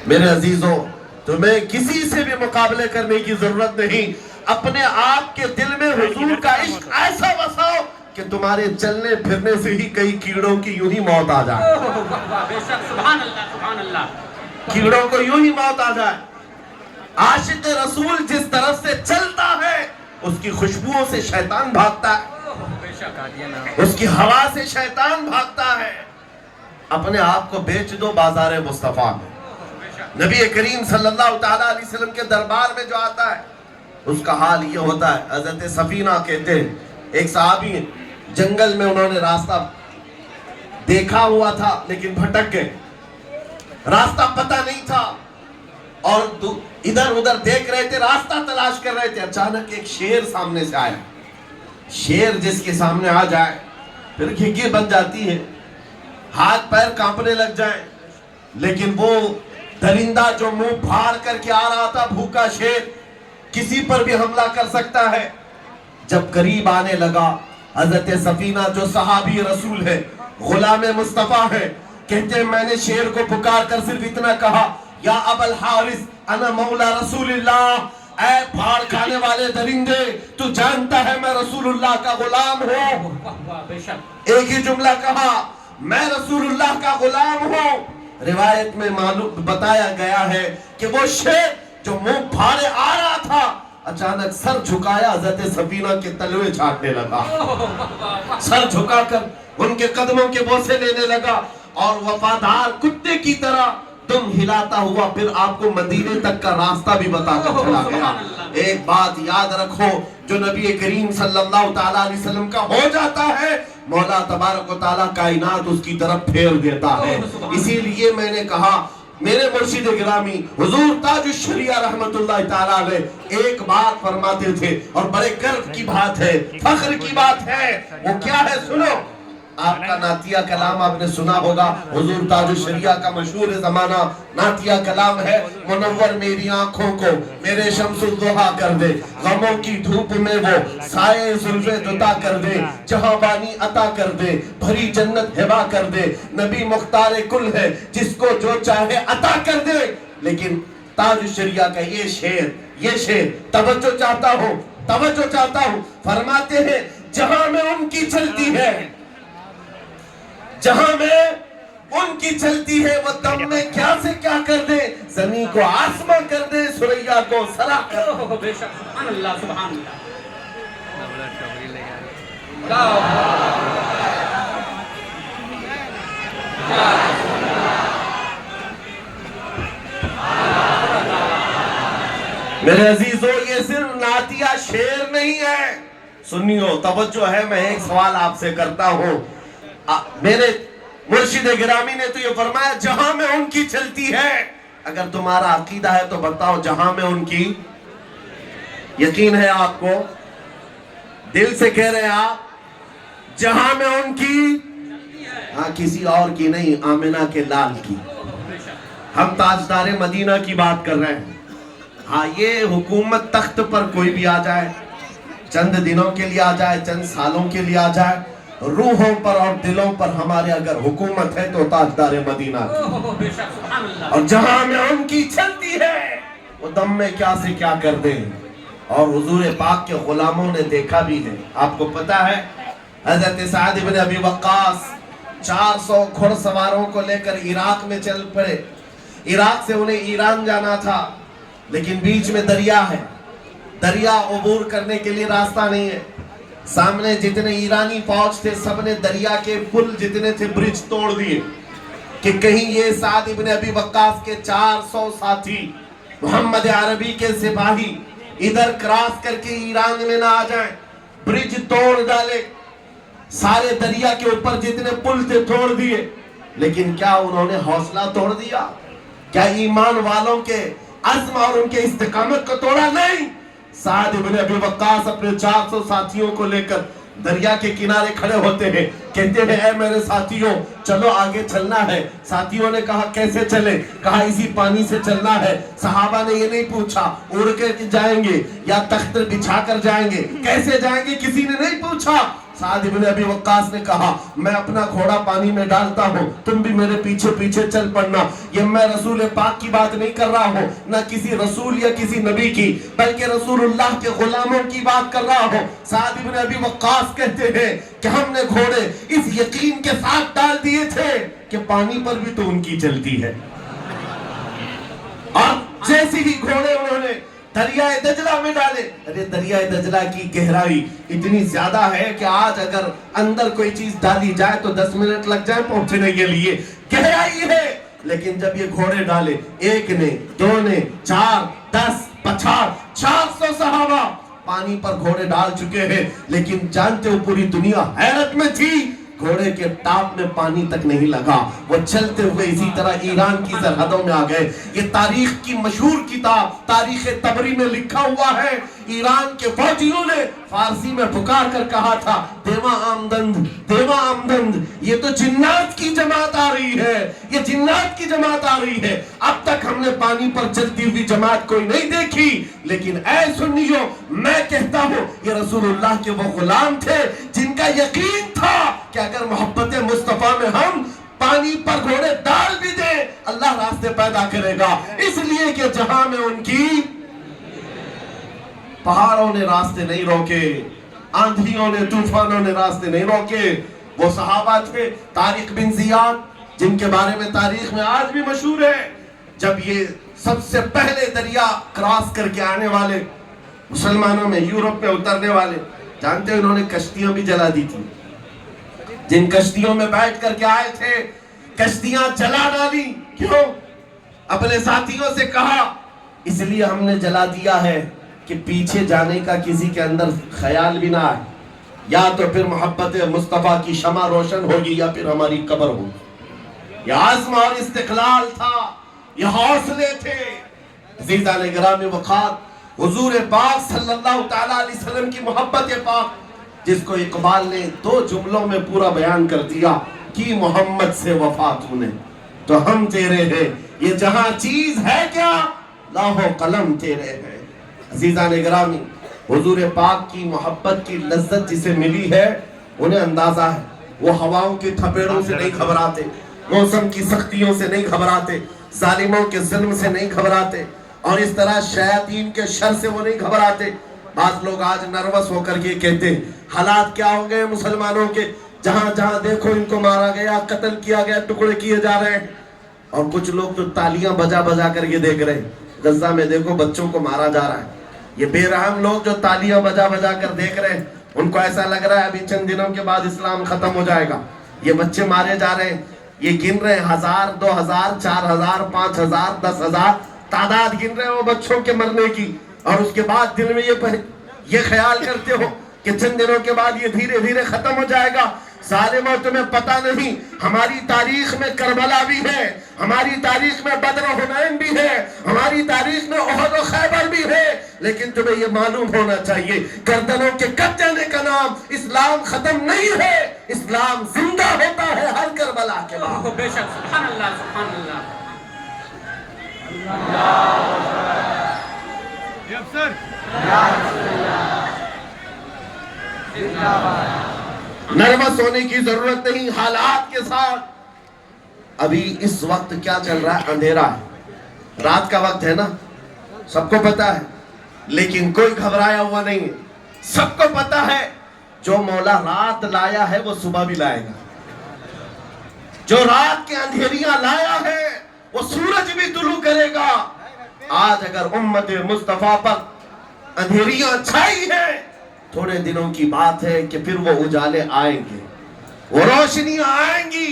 میرے عزیزوں، تمہیں کسی سے بھی مقابلے کرنے کی ضرورت نہیں، اپنے آپ کے دل میں حضور کا عشق ایسا بساؤ کہ تمہارے چلنے پھرنے سے ہی کئی کیڑوں کی یوں ہی موت آ جائے۔ سبحان اللہ سبحان اللہ۔ کیڑوں کو یوں ہی موت آ جائے۔ عاشق رسول جس طرف سے چلتا ہے اس کی خوشبوؤں سے شیطان بھاگتا ہے، اس کی ہوا سے شیطان بھاگتا ہے۔ اپنے آپ کو بیچ دو بازار مصطفیٰ میں۔ نبی کریم صلی اللہ تعالیٰ علیہ وسلم کے دربار میں جو آتا ہے اس کا حال یہ ہوتا ہے۔ حضرت سفینہ کہتے ہیں ایک صحابی جنگل میں انہوں نے راستہ دیکھا ہوا تھا لیکن بھٹک گئے، راستہ پتہ نہیں تھا اور ادھر ادھر دیکھ رہے تھے، راستہ تلاش کر رہے تھے۔ اچانک ایک شیر سامنے سے آیا۔ شیر جس کے سامنے آ جائے پھر گھگی بن جاتی ہے، ہاتھ پیر کانپنے لگ جائیں، لیکن وہ درندہ جو منہ پھاڑ کر کے آ رہا تھا، بھوکا شیر، کسی پر بھی حملہ کر سکتا ہے۔ جب قریب آنے لگا، حضرت سفینہ جو صحابی رسول ہے، غلام مصطفیٰ ہے، کہتے ہیں میں نے شیر کو پکار کر صرف اتنا کہا، یا ابا الحارث انا مولا رسول اللہ، اے پھاڑ کھانے والے درندے، تو جانتا ہے میں رسول اللہ کا غلام ہوں۔ ایک ہی جملہ کہا، میں رسول اللہ کا غلام ہوں۔ روایت میں معلوم بتایا گیا ہے کہ وہ شیر جو منہ پھاڑے آ رہا تھا اچانک سر جھکایا، حضرت سفینہ کے تلوے چھاٹنے لگا، سر جھکا کر ان کے قدموں کے بوسے لینے لگا اور وفادار کتے کی طرح دم ہلاتا ہوا پھر آپ کو مدینے تک کا راستہ بھی بتا کر چلا گیا۔ ایک بات یاد رکھو، جو نبی کریم صلی اللہ تعالیٰ علیہ وسلم کا ہو جاتا ہے مولا تبارک و تعالیٰ کائنات اس کی طرف پھیر دیتا ہے۔ اسی لیے میں نے کہا میرے مرشد گرامی حضور تاج الشریعہ رحمت اللہ تعالیٰ علیہ ایک بات فرماتے تھے اور بڑے گرو کی بات ہے، فخر کی بات ہے، وہ کیا ہے سنو۔ آپ کا نعتیہ کلام آپ نے سنا ہوگا، حضور تاج الشریعہ کا مشہور زمانہ نعتیہ کلام ہے، منور میری آنکھوں کو میرے شمس الضحیٰ کر دے، غموں کی دھوپ میں وہ سائے زلفے دتا کر دے، جہاں بانی عطا کر دے، بھری جنت ہبا کر دے، نبی مختار کل ہے جس کو جو چاہے عطا کر دے۔ لیکن تاج الشریعہ کا یہ شعر توجہ چاہتا ہوں، فرماتے ہیں جہاں میں ان کی چلتی ہے، جہاں میں ان کی چلتی ہے، وہ دم میں کیا سے کیا کر دے، زمین کو آسمان کر دے، سریا کو سرا کر دے۔ بے شک سبحان اللہ سبحان اللہ۔ میرے عزیزوں یہ صرف نعتیہ شعر نہیں ہے، سنیو توجہ ہے، میں ایک سوال آپ سے کرتا ہوں۔ میرے مرشد گرامی نے تو یہ فرمایا جہاں میں ان کی چلتی ہے، اگر تمہارا عقیدہ ہے تو بتاؤ جہاں میں ان کی یقین ہے آپ کو، دل سے کہہ رہے ہیں آپ جہاں میں ان کی، ہاں کسی اور کی نہیں، آمنہ کے لال کی، ہم تاجدار مدینہ کی بات کر رہے ہیں۔ ہاں یہ حکومت تخت پر کوئی بھی آ جائے، چند دنوں کے لیے آ جائے، چند سالوں کے لیے آ جائے، روحوں پر اور دلوں پر ہمارے اگر حکومت ہے تو تاجدار مدینہ کی، اور جہاں میں ان کی چلتی ہے وہ دم میں کیا سے کیا کر دیں۔ اور حضور پاک کے غلاموں نے دیکھا بھی ہے، آپ کو پتا ہے حضرت سعد بن ابی وقاص 400 گھڑ سواروں کو لے کر عراق میں چل پڑے، عراق سے انہیں ایران جانا تھا لیکن بیچ میں دریا ہے، دریا عبور کرنے کے لیے راستہ نہیں ہے، سامنے جتنے ایرانی فوج تھے سب نے دریا کے پل جتنے تھے برج توڑ دیے کہ کہیں یہ سعد بن ابی وقاص کے 400 ساتھی محمد عربی کے سپاہی ادھر کراس کر کے ایران میں نہ آ جائیں، برج توڑ ڈالے، سارے دریا کے اوپر جتنے پل تھے توڑ دیے۔ لیکن کیا انہوں نے حوصلہ توڑ دیا؟ کیا ایمان والوں کے عزم اور ان کے استقامت کو توڑا؟ نہیں۔ سعد بن ابی وقاص اپنے 400 ساتھیوں کو لے کر دریا کے کنارے کھڑے ہوتے ہیں، کہتے ہیں اے میرے ساتھیوں چلو آگے چلنا ہے۔ ساتھیوں نے کہا کیسے چلے؟ کہا اسی پانی سے چلنا ہے۔ صحابہ نے یہ نہیں پوچھا اڑ کے جائیں گے یا تخت بچھا کر جائیں گے، کیسے جائیں گے کسی نے نہیں پوچھا۔ साद इब्न अबी वक्कास ने कहा, मैं अपना घोड़ा पानी में डालता हूँ, तुम भी मेरे पीछे पीछे चल पड़ना। ये मैं रसूल पाक की बात नहीं कर रहा हूँ, न किसी रसूल या किसी नबी की, बल्कि रसूलुल्लाह के गुलामों की बात कर रहा हूँ। साद इब्न अबी वक्कास कहते हैं कि हमने घोड़े इस यकीन के साथ डाल दिए थे कि पानी पर भी तो उनकी चलती है। और जैसे ही घोड़े उन्होंने दरियाए दजला में डाले, अरे दरियाए दजला की गहराई इतनी ज्यादा है कि आज अगर अंदर कोई चीज डाली जाए तो 10 मिनट लग जाए पहुंचने के लिए, गहराई है। लेकिन जब ये घोड़े डाले, एक ने, दो ने, 4, 10, 50, 400 सहाबा पानी पर घोड़े डाल चुके हैं, लेकिन जानते हो पूरी दुनिया हैरत में थी। घोड़े के टाप में पानी तक नहीं लगा, वो चलते हुए इसी तरह ईरान की सरहदों में आ गए। ये तारीख की मशहूर किताब तारीख तबरी में लिखा हुआ है, ईरान के फौजियों ने फारसी में पुकार कर कहा था, देवा आमदंद, देवा आमदंद, ये तो जिन्नात की जमात आ रही है, ये जिन्नात की जमात आ रही है। अब तक हमने पानी पर चलती हुई जमात कोई नहीं देखी, लेकिन ऐ सुन्नियों, मैं कहता हूँ ये रसूलुल्लाह के वो गुलाम थे जिनका यकीन था कि अगर मोहब्बत मुस्तफा में हम पानी पर घोड़े डाल भी दें, अल्लाह रास्ते पैदा करेगा। इसलिए कि जहां में उनकी पहाड़ों ने रास्ते नहीं रोके, आंधियों ने, तूफानों ने रास्ते नहीं रोके। वो सहाबा थे तारिक बिन जियाद, जिनके बारे में तारीख में आज भी मशहूर है, जब ये सबसे पहले दरिया क्रॉस करके आने वाले मुसलमानों में, यूरोप में उतरने वाले, जानते हैं उन्होंने कश्तियां भी जला दी थी। जिन कश्तियों में बैठ करके आए थे, कश्तियां जला डाली। क्यों? अपने साथियों से कहा, इसलिए हमने जला दिया है कि पीछे जाने का किसी के अंदर ख्याल भी ना आए, या तो फिर मोहब्बत मुस्तफा की शमा रोशन होगी या फिर हमारी कब्र होगी। यह आज़म और इस्तिक़लाल था, ये हौसले थे। अज़ीज़ान गिरामी वक़ार, हुज़ूर पाक सल्लल्लाहु तआला अलैहि वसल्लम की मोहब्बत पाक, जिसको इकबाल ने 2 जुमलों में पूरा बयान कर दिया कि मोहम्मद से वफा तूने तो हम तेरे हैं, ये जहां चीज है क्या, लाहो कलम तेरे हैं। अज़ीज़ान गिरामी, हुज़ूर पाक की मोहब्बत की लज्जत जिसे मिली है, उन्हें अंदाजा है। वो हवाओं के थपेड़ों से नहीं घबराते, मौसम की सख्तियों से नहीं घबराते, जालिमों के जुल्म से नहीं घबराते, और इस तरह शयातीन के शर से वो नहीं घबराते। आज लोग आज नर्वस होकर के कहते हैं हालात क्या हो गए मुसलमानों के, जहां जहां देखो इनको मारा गया, कत्ल किया गया, टुकड़े किए जा रहे हैं। और कुछ लोग तो तालियां बजा बजा करके देख रहे हैं, गजा में देखो बच्चों को मारा जा रहा है। ये बेरहम लोग जो तालियां बजा बजा कर देख रहे हैं, उनको ऐसा लग रहा है अभी चंद दिनों के बाद इस्लाम खत्म हो जाएगा। ये बच्चे मारे जा रहे हैं, ये गिन रहे हैं 1000, 2000, 4000, 5000, 10,000 तादाद गिन रहे हैं वो बच्चों के मरने की, और उसके बाद दिल में ये ख्याल करते हो कि चंद दिनों के बाद ये धीरे धीरे खत्म हो जाएगा। ज़ालिमों, तुम्हें पता नहीं हमारी तारीख में करबला भी है, हमारी तारीख में बद्र हुनैन भी है, हमारी तारीख में उहद और खैबर भी है, लेकिन तुम्हें ये मालूम होना चाहिए गर्दनों के कट जाने का नाम इस्लाम खत्म नहीं है, इस्लाम जिंदा होता है हर करबला के बाद। बेशक, सुभान अल्लाह, सुभान अल्लाह। नर्वस होने की जरूरत नहीं हालात के साथ। अभी इस वक्त क्या चल रहा है, अंधेरा है, रात का वक्त है ना, सबको पता है, लेकिन कोई घबराया हुआ नहीं है। सबको पता है जो मौला रात लाया है वो सुबह भी लाएगा, जो रात के अंधेरियां लाया है वो सूरज भी तुलू करेगा। आज अगर उम्मत मुस्तफा पर अंधेरियां छाई है, थोड़े दिनों की बात है कि फिर वो उजाले आएंगे, वो रोशनियां आएंगी।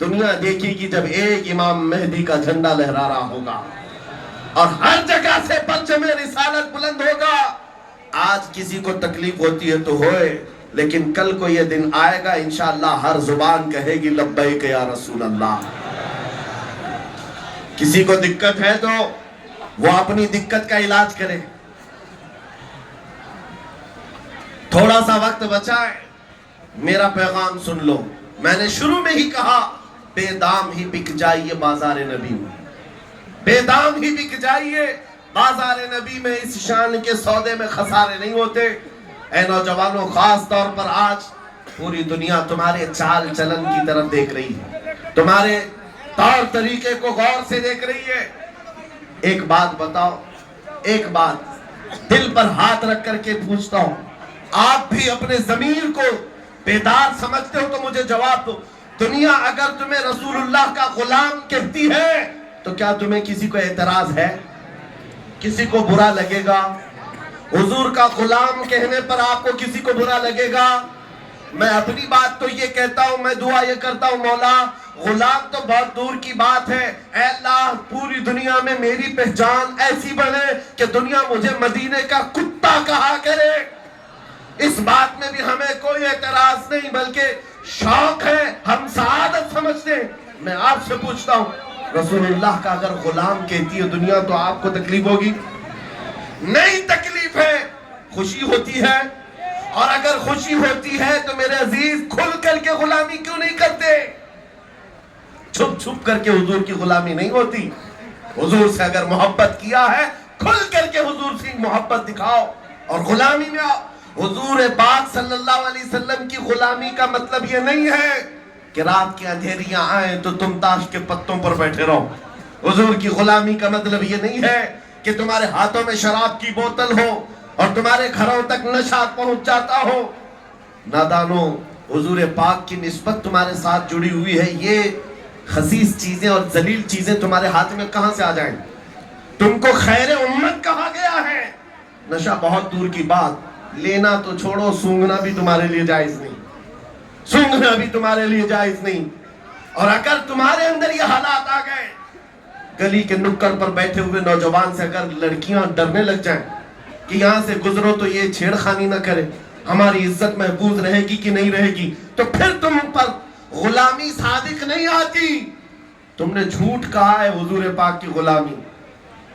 दुनिया देखेगी जब एक इमाम मेहदी का झंडा लहरा रहा होगा और हर जगह से परचम रिसालत बुलंद होगा। आज किसी को तकलीफ होती है तो होए, लेकिन कल को ये दिन आएगा इंशाअल्लाह हर जुबान कहेगी लब्बैक या रसूल अल्लाह। किसी को दिक्कत है तो वो अपनी दिक्कत का इलाज करे। थोड़ा सा वक्त बचा है, मेरा पैगाम सुन लो। मैंने शुरू में ही कहा बेदाम ही बिक जाइए बाजार नबी में, बेदाम ही बिक जाइए बाजार नबी में। इस शान के सौदे में खसारे नहीं होते। ऐ नौजवानों, खास तौर पर आज पूरी दुनिया तुम्हारे चाल चलन की तरफ देख रही है, तुम्हारे तौर तरीके को गौर से देख रही है। एक बात बताओ, एक बात दिल पर हाथ रख करके पूछता हूं, आप भी अपने ज़मीर को बेदार समझते हो तो मुझे जवाब दो। दुनिया अगर तुम्हें रसूलुल्लाह का गुलाम कहती है तो क्या तुम्हें किसी को एतराज है? किसी को बुरा लगेगा? हुजूर का गुलाम कहने पर आपको किसी को बुरा लगेगा? मैं अपनी बात तो ये कहता हूं, मैं दुआ ये करता हूं, मौला गुलाम तो बहुत दूर की बात है, ऐ अल्लाह पूरी दुनिया में मेरी पहचान ऐसी बने कि दुनिया मुझे मदीने का कुत्ता कहा करे। इस बात में भी हमें कोई एतराज नहीं, बल्कि शौक है, हम सआदत समझते हैं। मैं आपसे पूछता हूं, रसूलुल्लाह का अगर गुलाम कहती है दुनिया तो आपको तकलीफ होगी? नहीं तकलीफ है, खुशी होती है। और अगर खुशी होती है तो मेरे अजीज खुल करके गुलामी क्यों नहीं करते? छुप छुप करके हुजूर की गुलामी नहीं होती। हुजूर से अगर मोहब्बत किया है, खुल करके हुजूर से मोहब्बत दिखाओ और गुलामी में आओ। हुजूर पाक सल्लल्लाहु अलैहि वसल्लम की गुलामी का मतलब ये नहीं है कि रात की अंधेरियां आए तो तुम ताश के पत्तों पर बैठे रहो। हुजूर की गुलामी का मतलब ये नहीं है कि तुम्हारे हाथों में शराब की बोतल हो और तुम्हारे घरों तक नशा पहुंच जाता हो। नादानो, हुजूर पाक की निस्बत तुम्हारे साथ जुड़ी हुई है। ये खसीस चीजें और जलील चीजें तुम्हारे हाथ में कहां से आ जाएं? तुमको खैर उम्मत कहा गया है। नशा बहुत दूर की बात, लेना तो छोड़ो, सूंघना भी तुम्हारे लिए जायज नहीं, सूंघना भी तुम्हारे लिए जायज नहीं। और अगर तुम्हारे अंदर ये हालात आ गए, गली के नुक्कड़ पर बैठे हुए नौजवान से अगर लड़कियां डरने लग जाएं कि यहां से गुजरो तो ये छेड़खानी ना करे, हमारी इज्जत महफूज रहेगी कि नहीं रहेगी, तो फिर तुम पर गुलामी सादिक नहीं आती। तुमने झूठ कहा है हुजूर पाक की गुलामी।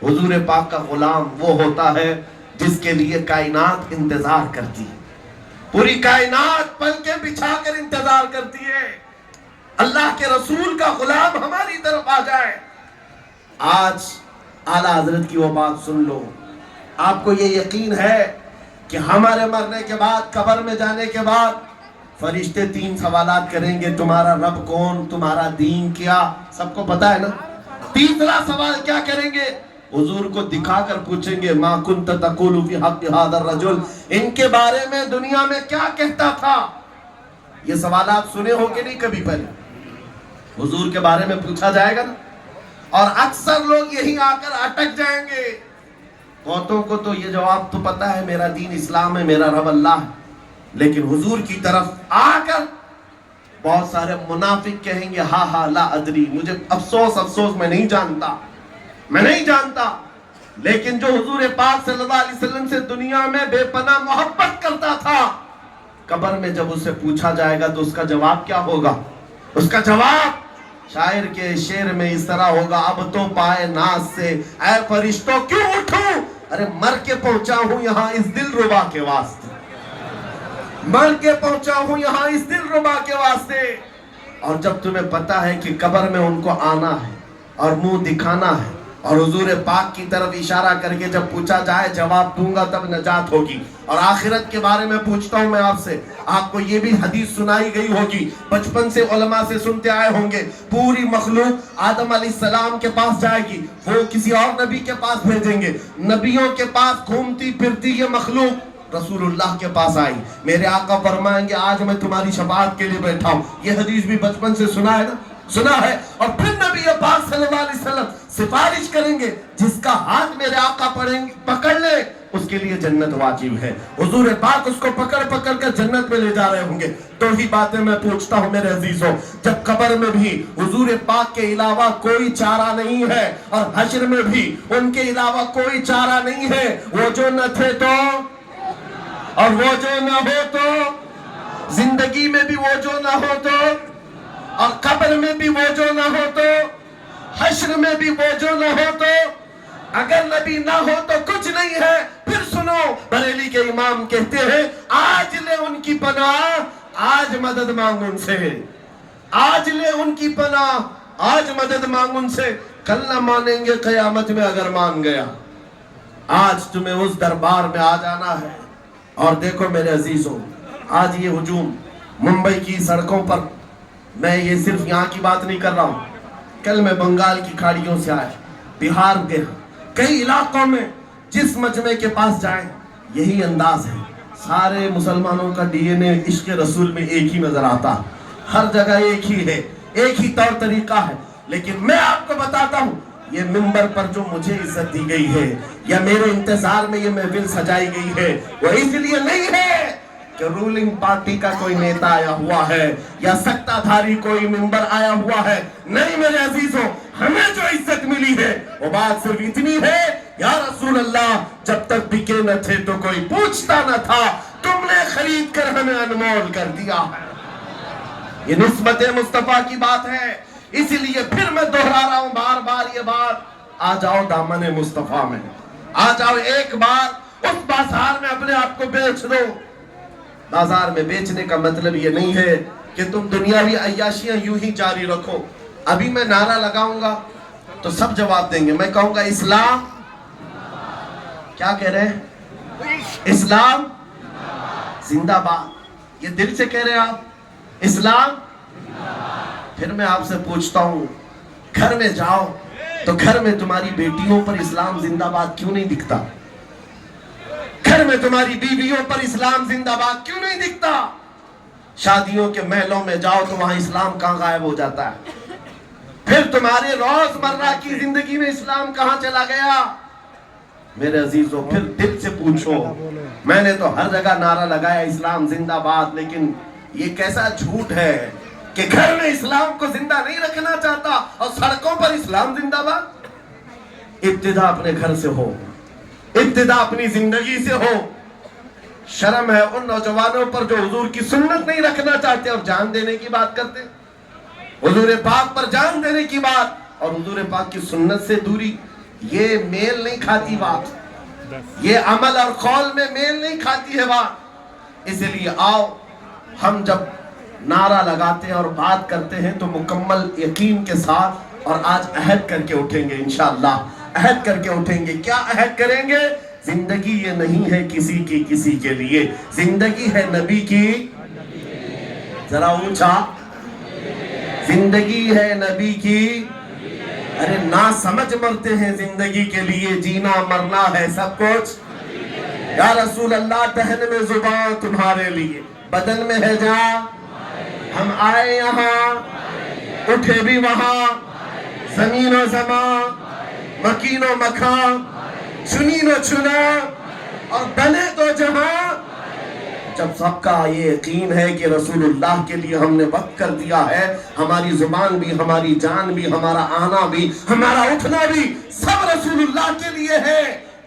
हुजूर पाक का गुलाम वो होता है जिसके लिए कायनात इंतजार करती है, पूरी कायनात पलके बिछाकर इंतजार करती है अल्लाह के रसूल का गुलाम हमारी तरफ आ जाए। आज आला हजरत की वो बात सुन लो, आपको ये यकीन है कि हमारे मरने के बाद, कब्र में जाने के बाद फरिश्ते 3 सवालात करेंगे, तुम्हारा रब कौन, तुम्हारा दीन क्या, सबको पता है ना। तीसरा सवाल क्या करेंगे? हुजूर को दिखाकर पूछेंगे, मा कुंत तक़ूलु फी हक़्क़ि हाज़ा रजुल, इनके बारे में दुनिया में क्या कहता था? ये सवाल आप सुने हो कि नहीं कभी? पहले हुजूर के बारे में पूछा जाएगा ना, और अक्सर लोग यही आकर अटक जाएंगे। बहुतों को तो ये जवाब तो पता है, मेरा दीन इस्लाम है, मेरा रब अल्लाह है, लेकिन हुजूर की तरफ आकर बहुत सारे मुनाफिक कहेंगे, हा हा ला अदरी, मुझे अफसोस मैं नहीं जानता, मैं नहीं जानता। लेकिन जो हुजूर पाक सल्लल्लाहु अलैहि वसल्लम से दुनिया में बेपनाह मोहब्बत करता था, कब्र में जब उससे पूछा जाएगा तो उसका जवाब क्या होगा? उसका जवाब शायर के शेर में इस तरह होगा, अब तो पाए नाज से ऐ फरिश्तों क्यों उठूं, अरे मर के पहुंचा हूं यहां इस दिलरुबा के वास्ते, मर के पहुंचा हूं यहां इस दिलरुबा के वास्ते। और जब तुम्हें पता है कि कब्र में उनको आना है और मुंह दिखाना है और हुजूर पाक की तरफ इशारा करके जब पूछा जाए जवाब दूंगा तब नजात होगी। और आखिरत के बारे में पूछता हूं मैं आपसे, आपको ये भी हदीस सुनाई गई होगी, बचपन से उलमा से सुनते आए होंगे, पूरी मखलूक आदम अलैहिस्सलाम के पास जाएगी, वो किसी और नबी के पास भेजेंगे, नबियों के पास घूमती फिरती ये मखलूक रसूलुल्लाह के पास आई, मेरे आका फरमाएंगे आज मैं तुम्हारी शफाअत के लिए बैठा हूं। ये हदीस भी बचपन से सुना है ना, सुना है। और फिर नबी पाक सल्लल्लाहु अलैहि वसल्लम सिफारिश करेंगे, जिसका हाथ मेरे आका पकड़ ले उसके लिए जन्नत वाजिब है। हुजूर पाक उसको पकड़ पकड़ कर जन्नत में ले जा रहे होंगे। तो ही बातें मैं पूछता हूं मेरे अजीजों, जब कब्र में भी हुजूर पाक के अलावा कोई चारा नहीं है और हश्र में भी उनके अलावा कोई चारा नहीं है, वो जो न थे तो और वो जो न हो तो, जिंदगी में भी वो जो न हो तो और कब्र में भी वो जो न हो तो, हश्र में भी वो जो न हो तो, अगर नबी ना हो तो कुछ नहीं है। फिर सुनो, बरेली के इमाम कहते हैं, आज ले उनकी पनाह, आज मदद मांग उनसे, आज ले उनकी पनाह, आज मदद मांग उनसे, कल ना मानेंगे कयामत में अगर मान गया। आज तुम्हें उस दरबार में आ जाना है। और देखो मेरे अजीजों, आज ये हुजूम मुंबई की सड़कों पर, मैं ये सिर्फ यहाँ की बात नहीं कर रहा हूँ, कल मैं बंगाल की खाड़ियों से आया, बिहार के कई इलाकों में जिस मजमे के पास जाएं यही अंदाज है। सारे मुसलमानों का डीएनए इश्क रसूल में एक ही नजर आता, हर जगह एक ही है, एक ही तौर तरीका है। लेकिन मैं आपको बताता हूँ, ये मिंबर पर जो मुझे इज्जत दी गई है या मेरे इंतजार में ये महफिल सजाई गई है, वो इसलिए नहीं है कि रूलिंग पार्टी का कोई नेता आया हुआ है या सत्ताधारी कोई मेंबर आया हुआ है। नहीं मेरे अजीजों, हमें जो इज्जत मिली है वो बात सिर्फ इतनी है, या रसूल अल्लाह, जब तक बिके न थे तो कोई पूछता न था, तुमने खरीद कर हमें अनमोल कर दिया है। ये निस्बत मुस्तफा की बात है। इसीलिए फिर मैं दोहरा रहा हूं बार बार ये बात, आ जाओ दामन मुस्तफा में, आ जाओ एक बार उस बाजार में अपने आप को बेच दो। बाजार में बेचने का मतलब ये नहीं है कि तुम दुनियावी अय्याशियां यूं ही जारी रखो। अभी मैं नारा लगाऊंगा तो सब जवाब देंगे। मैं कहूंगा इस्लाम, क्या कह रहे हैं? इस्लाम जिंदाबाद। ये दिल से कह रहे हैं आप? इस्लाम। फिर मैं आपसे पूछता हूं, घर में जाओ तो घर में तुम्हारी बेटियों पर इस्लाम जिंदाबाद क्यों नहीं दिखता? घर में तुम्हारी बीवियों पर इस्लाम जिंदाबाद क्यों नहीं दिखता? शादियों के महलों में जाओ तो वहां इस्लाम कहां गायब हो जाता है? फिर तुम्हारे रोजमर्रा की जिंदगी में इस्लाम कहां चला गया? मेरे अजीजों, फिर दिल से पूछो। मैंने तो हर जगह नारा लगाया इस्लाम जिंदाबाद, लेकिन ये कैसा झूठ है कि घर में इस्लाम को जिंदा नहीं रखना चाहता और सड़कों पर इस्लाम जिंदाबाद। इब्तिदा अपने घर से हो, इब्तिदा अपनी जिंदगी से हो। शर्म है उन नौजवानों पर जो हुजूर की सुन्नत नहीं रखना चाहते और जान देने की बात करते। हुजूर पाक पर जान देने की बात और हुजूर पाक की सुन्नत से दूरी, ये मेल नहीं खाती बात, ये अमल और कौल में मेल नहीं खाती है बात। इसलिए आओ, हम जब नारा लगाते हैं और बात करते हैं तो मुकम्मल यकीन के साथ और आज अहद करके उठेंगे इंशाअल्लाह, अहद करके उठेंगे। क्या अहद करेंगे? जिंदगी ये नहीं है किसी की किसी के लिए, जिंदगी है नबी की। जरा ऊंचा, जिंदगी है नबी की। अरे ना समझ मरते हैं जिंदगी के लिए, जीना मरना है सब कुछ। या रसूल अल्लाह, दहन में जुबान तुम्हारे लिए, बदन में है जान। हम आए यहाँ, उठे भी वहाँ, जमीन और ज़मान, मकीन और मकान, चुनी न चुना और बने तो जहाँ। जब सबका ये यकीन है कि रसूलुल्लाह के लिए हमने वक्त कर दिया है, हमारी जुबान भी, हमारी जान भी, हमारा आना भी, हमारा उठना भी सब रसूलुल्लाह के लिए है,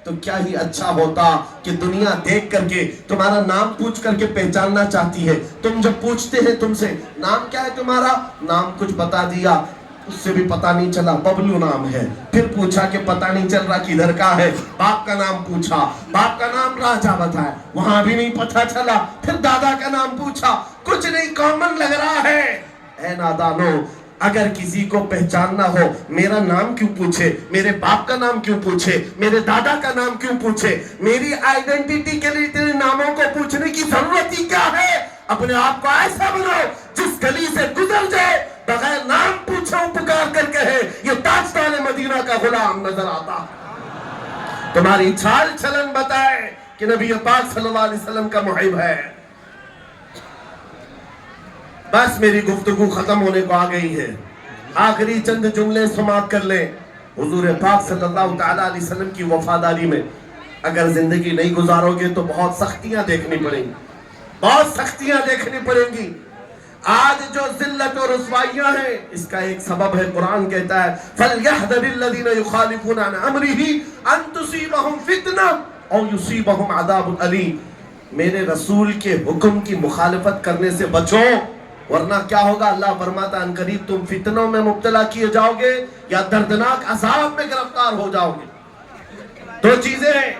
तो क्या ही अच्छा होता कि दुनिया देख करके तुम्हारा नाम पूछ करके पहचानना चाहती है। तुम जब पूछते हैं तुमसे नाम क्या है तुम्हारा, नाम कुछ बता दिया, उससे भी पता नहीं चला, बबलू नाम है। फिर पूछा कि पता नहीं चल रहा किधर का है, बाप का नाम पूछा, बाप का नाम राजा बताया, वहां भी नहीं पता चला। फिर दादा का नाम पूछा, कुछ नहीं कॉमन लग रहा है। ऐ नादानो, अगर किसी को पहचानना हो, मेरा नाम क्यों पूछे, मेरे बाप का नाम क्यों पूछे, मेरे दादा का नाम क्यों पूछे? मेरी आइडेंटिटी के लिए तेरे नामों को पूछने की जरूरत ही क्या है? अपने आप को ऐसा बनाओ जिस गली से गुजर जाए बगैर नाम पूछे पुकार कर कहे ये ताजदार मदीना का गुलाम नजर आता। तुम्हारी चाल चलन बताए कि नबी पाक सल्लल्लाहु अलैहि वसल्लम का मुहिब है। बस मेरी गुफ्तगू खत्म होने को आ गई है। आखिरी चंद जुमले समाप्त कर ले। हुजूर पाक सल्लल्लाहु तआला अलैहि वसल्लम की वफादारी में अगर जिंदगी नहीं गुजारोगे तो बहुत सख्तियां देखनी पड़ेंगी, बहुत सख्तियां देखनी पड़ेंगी। आज जो जिल्लत और रुसवाइयां हैं, इसका एक सबब है, कुरान कहता है फलयहदरिल्लज़ीना युखालिफूना अन अमरिही अन तुसीबहुम फितना औ युसीबहुम अज़ाबुन अलीम। मेरे रसूल के हुक्म की मुखालिफत करने से बचो, वरना क्या होगा? अल्लाह फरमाता है अनकरीब तुम फितनों में मुब्तला किए जाओगे या दर्दनाक अज़ाब में गिरफ्तार हो जाओगे। दो चीजें हैं,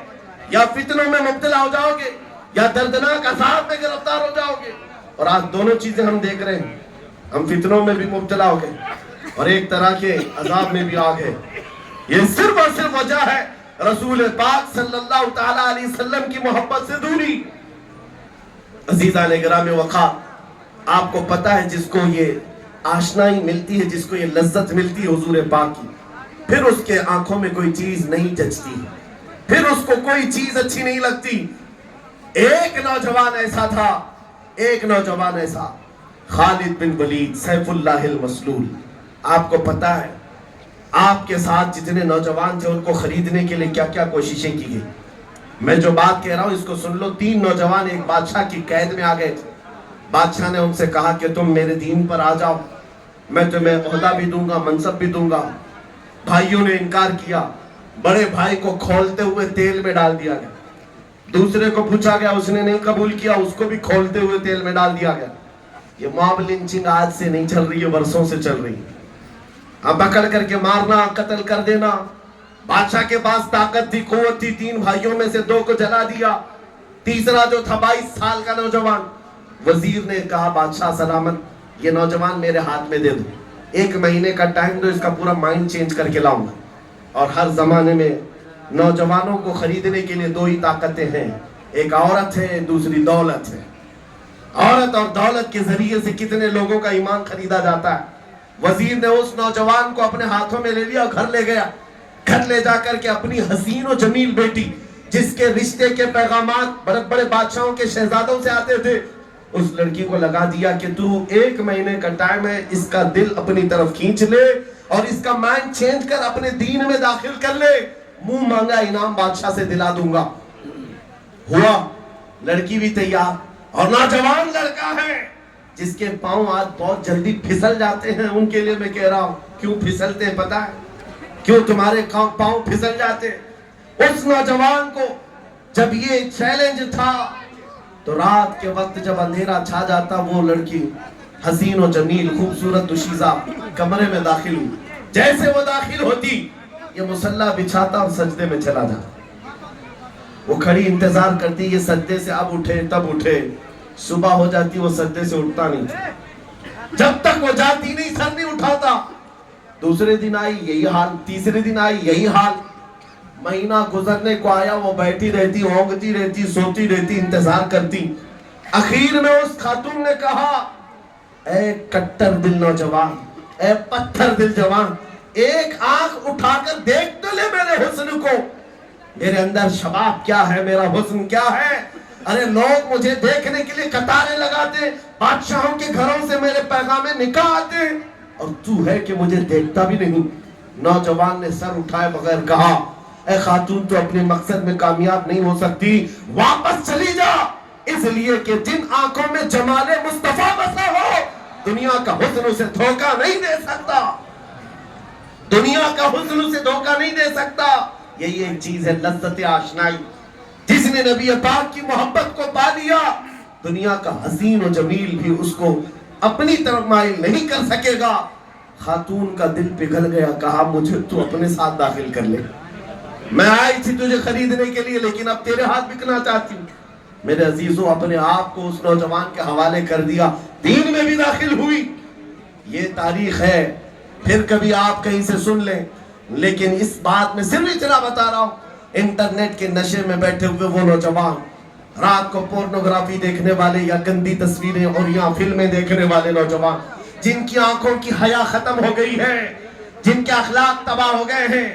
या फितनों में मुब्तला हो जाओगे या दर्दनाक अज़ाब में गिरफ्तार हो जाओगे। और आज दोनों चीजें हम देख रहे हैं, हम फितनों में भी मुब्तला हो गए और एक तरह के अज़ाब में भी आ गए। ये सिर्फ और सिर्फ वजह है रसूल पाक सल्लल्लाहु तआला अलैहि वसल्लम की मोहब्बत से दूरी। अज़ीज़ान गिराम वक़ार, آپ کو پتا ہے جس کو یہ آشنائی ملتی ہے, جس کو یہ لذت ملتی ہے حضور پاک کی, پھر اس کے آنکھوں میں کوئی چیز نہیں جچتی, پھر اس کو کوئی چیز اچھی نہیں لگتی. ایک نوجوان ایسا تھا, ایک نوجوان ایسا, خالد بن ولید سیف اللہ المسلول. آپ کو پتا ہے آپ کے ساتھ جتنے نوجوان تھے ان کو خریدنے کے لیے کیا کیا کوششیں کی گئی. میں جو بات کہہ رہا ہوں اس کو سن لو. 3 نوجوان ایک بادشاہ کی قید میں آ گئے تھے. بادشاہ نے ان سے کہا کہ تم میرے دین پر آ جاؤ, میں تمہیں عہدہ بھی دوں گا, منصب بھی دوں گا. بھائیوں نے انکار کیا. بڑے بھائی کو کھولتے ہوئے تیل میں ڈال دیا گیا. دوسرے کو پوچھا گیا, اس نے نہیں قبول کیا, اس کو بھی کھولتے ہوئے تیل میں ڈال دیا گیا. یہ موب لنچنگ آج سے نہیں چل رہی ہے, برسوں سے چل رہی ہے. اب پکڑ کر کے مارنا, قتل کر دینا. بادشاہ کے پاس طاقت تھی, قوت تھی. 3 بھائیوں میں سے 2 کو جلا دیا. تیسرا جو تھا 22 سال کا نوجوان, وزیر نے کہا بادشاہ سلامت, یہ نوجوان میرے ہاتھ میں دے دو, 1 مہینے کا ٹائم دو, اس کا پورا مائنڈ چینج کر کے لاؤں گا. اور ہر زمانے میں نوجوانوں کو خریدنے کے لیے 2 ہی طاقتیں ہیں, ایک عورت ہے, دوسری دولت ہے. عورت اور دولت کے ذریعے سے کتنے لوگوں کا ایمان خریدا جاتا ہے. وزیر نے اس نوجوان کو اپنے ہاتھوں میں لے لیا اور گھر لے گیا. گھر لے جا کر کے اپنی حسین و جمیل بیٹی, جس کے رشتے کے پیغامات بڑے بڑے بادشاہوں کے شہزادوں سے آتے تھے, اس لڑکی کو لگا دیا کہ تو 1 مہینے کا ٹائم ہے, اس کا دل اپنی طرف کھینچ لے اور اس کا مائنڈ چینج کر اپنے دین میں داخل کر لے, منہ مانگا انعام بادشاہ سے دلا دوں گا. ہوا, لڑکی بھی تیار, اور نوجوان لڑکا ہے جس کے پاؤں آج بہت جلدی پھسل جاتے ہیں. ان کے لیے میں کہہ رہا ہوں, کیوں پھسلتے ہیں پتا ہے, کیوں تمہارے پاؤں پھسل جاتے ہیں. اس نوجوان کو جب یہ چیلنج تھا تو رات کے وقت جب اندھیرا چھا جاتا, وہ لڑکی حسین و جمیل خوبصورت دوشیزہ کمرے میں داخل ہوئی. جیسے وہ داخل ہوتی, یہ مصلی بچھاتا اور سجدے میں چلا جاتا. وہ کھڑی انتظار کرتی, یہ سجدے سے اب اٹھے تب اٹھے. صبح ہو جاتی, وہ سجدے سے اٹھتا نہیں. جب تک وہ جاتی نہیں, سر نہیں اٹھاتا. دوسرے دن آئی یہی حال, تیسرے دن آئی یہی حال. مہینہ گزرنے کو آیا, وہ بیٹھی رہتی, اونگتی رہتی, سوتی رہتی, انتظار کرتی. اخیر میں اس خاتون نے کہا, اے کٹر دل نوجوان, اے پتھر دل جوان, ایک آنکھ اٹھا کر دیکھ تو لے میرے حسن کو. میرے اندر شباب کیا ہے, میرا حسن کیا ہے. ارے لوگ مجھے دیکھنے کے لیے قطاریں لگاتے, بادشاہوں کے گھروں سے میرے پیغام نکاح آتے, اور تو ہے کہ مجھے دیکھتا بھی نہیں. نوجوان نے سر اٹھائے بغیر کہا, اے خاتون تو اپنے مقصد میں کامیاب نہیں ہو سکتی, واپس چلی جا, اس لیے کہ جن آنکھوں میں جمال مصطفیٰ بسا ہو, دنیا کا حسن اسے دھوکہ نہیں دے سکتا. دنیا کا حسن اسے دھوکہ نہیں دے سکتا. یہی ایک چیز ہے لذت آشنائی. جس نے نبی پاک کی محبت کو پا لیا, دنیا کا حسین و جمیل بھی اس کو اپنی طرف مائل نہیں کر سکے گا. خاتون کا دل پگھل گیا, کہا مجھے تو اپنے ساتھ داخل کر لے. میں آئی تھی تجھے خریدنے کے لیے, لیکن اب تیرے ہاتھ بکنا چاہتی ہوں. میرے عزیزوں, اپنے آپ کو اس نوجوان کے حوالے کر دیا, دین میں بھی داخل ہوئی. یہ تاریخ ہے, پھر کبھی آپ کہیں سے سن لیں. لیکن اس بات میں صرف اتنا بتا رہا ہوں, انٹرنیٹ کے نشے میں بیٹھے ہوئے وہ نوجوان, رات کو پورنوگرافی دیکھنے والے یا گندی تصویریں اور یا فلمیں دیکھنے والے نوجوان, جن کی آنکھوں کی حیا ختم ہو گئی ہے, جن کے اخلاق تباہ ہو گئے ہیں,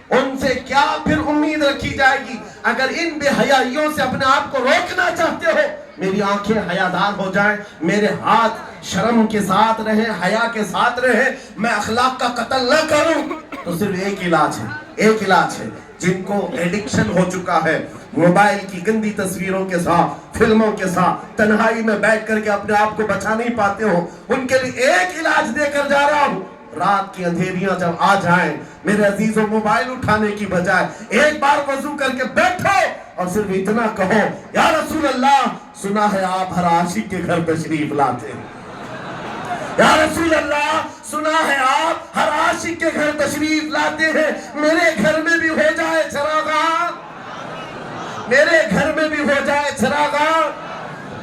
ان سے کیا پھر امید رکھی جائے گی. اگر ان بے حیائیوں سے اپنے آپ کو روکنا چاہتے ہو, میری آنکھیں حیادار ہو جائیں, میرے ہاتھ شرم کے ساتھ رہیں, حیا کے ساتھ رہیں, میں اخلاق کا قتل نہ کروں, تو صرف ایک علاج ہے, ایک علاج ہے. جن کو ایڈکشن ہو چکا ہے موبائل کی گندی تصویروں کے ساتھ, فلموں کے ساتھ, تنہائی میں بیٹھ کر کے اپنے آپ کو بچا نہیں پاتے ہو, ان کے لیے ایک علاج دے کر جا رہا ہوں. رات کی اندھیریاں جب آ جائیں, میرے عزیزوں, موبائل اٹھانے کی بجائے ایک بار وضو کر کے بیٹھو اور صرف اتنا کہو, یا رسول اللہ, سنا ہے آپ ہر عاشق کے گھر تشریف لاتے ہیں. یا رسول اللہ, سنا ہے آپ ہر عاشق کے گھر تشریف لاتے ہیں, میرے گھر میں بھی ہو جائے چراغاں, میرے گھر میں بھی ہو جائے چراغاں.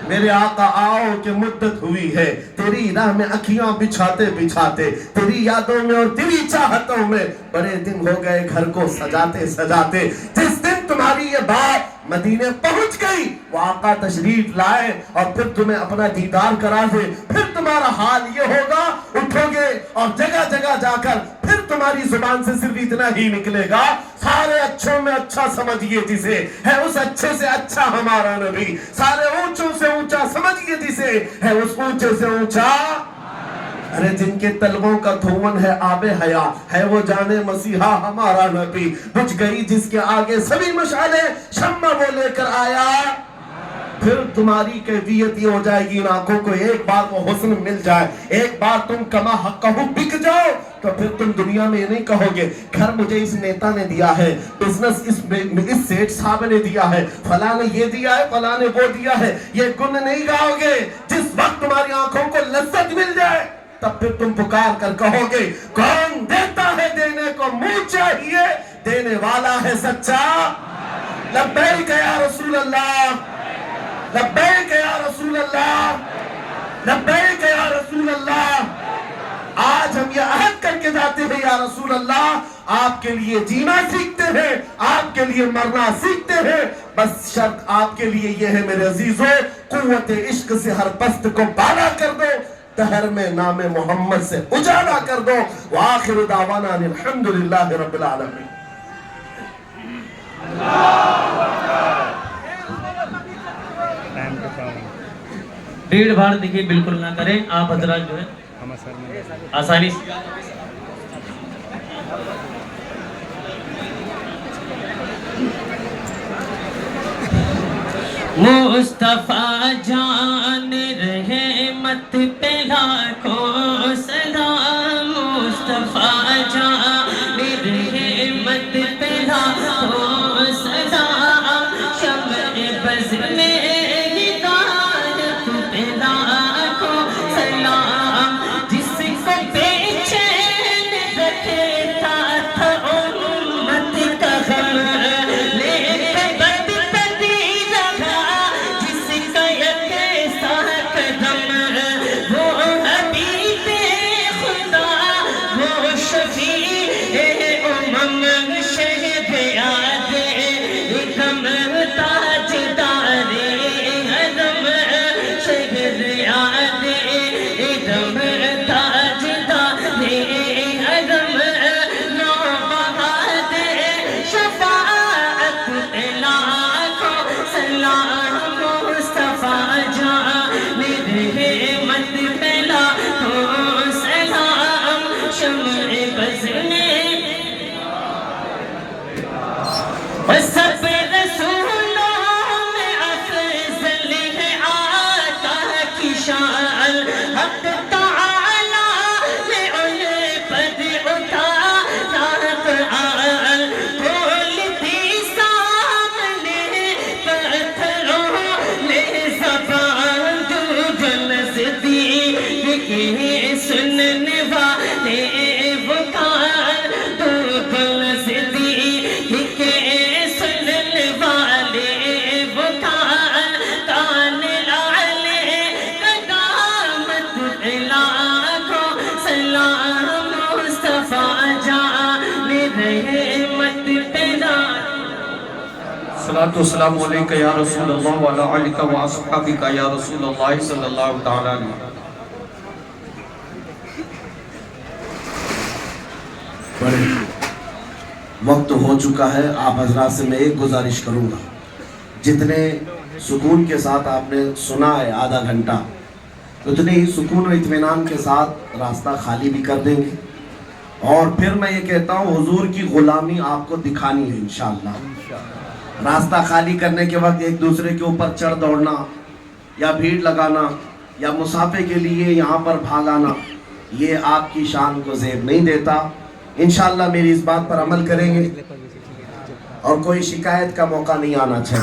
میرے آقا آؤ کہ مدت ہوئی ہے, تیری راہ میں اکھیاں بچھاتے بچھاتے, تیری یادوں میں اور تیری چاہتوں میں بڑے دن ہو گئے گھر کو سجاتے سجاتے. جس دن تمہاری یہ بات مدینے پہنچ گئی، وہ آقا تشریف لائے اور پھر تمہیں اپنا دیدار کرا دے، پھر تمہارا حال یہ ہوگا، اٹھو گے اور جگہ جگہ جا کر پھر تمہاری زبان سے صرف اتنا ہی نکلے گا، سارے اچھوں میں اچھا سمجھئے جسے، ہے اس اچھے سے اچھا ہمارا نبی، سارے اونچوں سے اونچا سمجھئے جسے، ہے اس اونچے سے اونچا، ارے جن کے طلبوں کا دھون ہے آب حیات، ہے وہ جانے مسیحا ہمارا نبی، بجھ گئی جس کے آگے سبھی مشعلیں، شمع وہ لے کر آیا، پھر تمہاری کیفیت یہ ہو جائے گی، ان آنکھوں کو ایک بار وہ حسن مل جائے، ایک بار تم کما حقہ بک جاؤ، تو پھر تم دنیا میں یہ نہیں کہو گے گھر مجھے اس نیتا نے دیا ہے، بزنس اس سیٹ صاحب نے دیا ہے، فلاں نے یہ دیا ہے، فلاں نے وہ دیا ہے، یہ گن نہیں گاؤ گے، جس وقت تمہاری آنکھوں کو لذت مل جائے تب پھر تم پکار کر کہو گے کون دیتا ہے دینے کو منہ چاہیے، دینے والا ہے سچا، لبیک یا رسول اللہ، لبیک یا رسول اللہ، لبیک یا رسول اللہ۔ آج ہم یہ عہد کر کے جاتے ہیں یا رسول اللہ، آپ کے لیے جینا سیکھتے ہیں، آپ کے لیے مرنا سیکھتے ہیں، بس شرط آپ کے لیے یہ ہے میرے عزیزوں، قوت عشق سے ہر پست کو بالا کر دو، دہر میں نام محمد سے اجالا کر دو، وآخر دعوانا الحمدللہ رب العالمین۔ بھیڑ بھاڑ دیکھیے بالکل نہ کریں، آپ حضرات جو ہے آسانی سے مصطفیٰ جان رحمت پہ لاکھوں سلام، مصطفیٰ جان رحمت پہ لاکھوں سلام، شمع بز میں ہدایت پہ لاکھوں سلام، جس کو بے چین رکھتا تھا امت کا غم، سب رسولوں میں افضل ہے آقا کی شان، حق تعالیٰ نے انہیں پر اٹھایا قرآن، کھولتی سامنے پتھروں نے زبان، جو نزدیک کے سننے والے وہ کان، جو نزدیک کے صلاۃ والسلام علیکہ یا رسول اللہ وعلی آلکہ واصحابکہ یا رسول اللہ صلی اللہ تعالیٰ علیہ وسلم۔ بڑے وقت ہو چکا ہے، آپ حضرات سے میں ایک گزارش کروں گا، جتنے سکون کے ساتھ آپ نے سنا ہے آدھا گھنٹہ، اتنے ہی سکون و اطمینان کے ساتھ راستہ خالی بھی کر دیں گے، اور پھر میں یہ کہتا ہوں حضور کی غلامی آپ کو دکھانی ہے انشاءاللہ۔ راستہ خالی کرنے کے وقت ایک دوسرے کے اوپر چڑھ دوڑنا یا بھیڑ لگانا یا مسافے کے لیے یہاں پر بھاگانا، یہ آپ کی شان کو زیب نہیں دیتا۔ انشاءاللہ میری اس بات پر عمل کریں گے اور کوئی شکایت کا موقع نہیں آنا چاہیے۔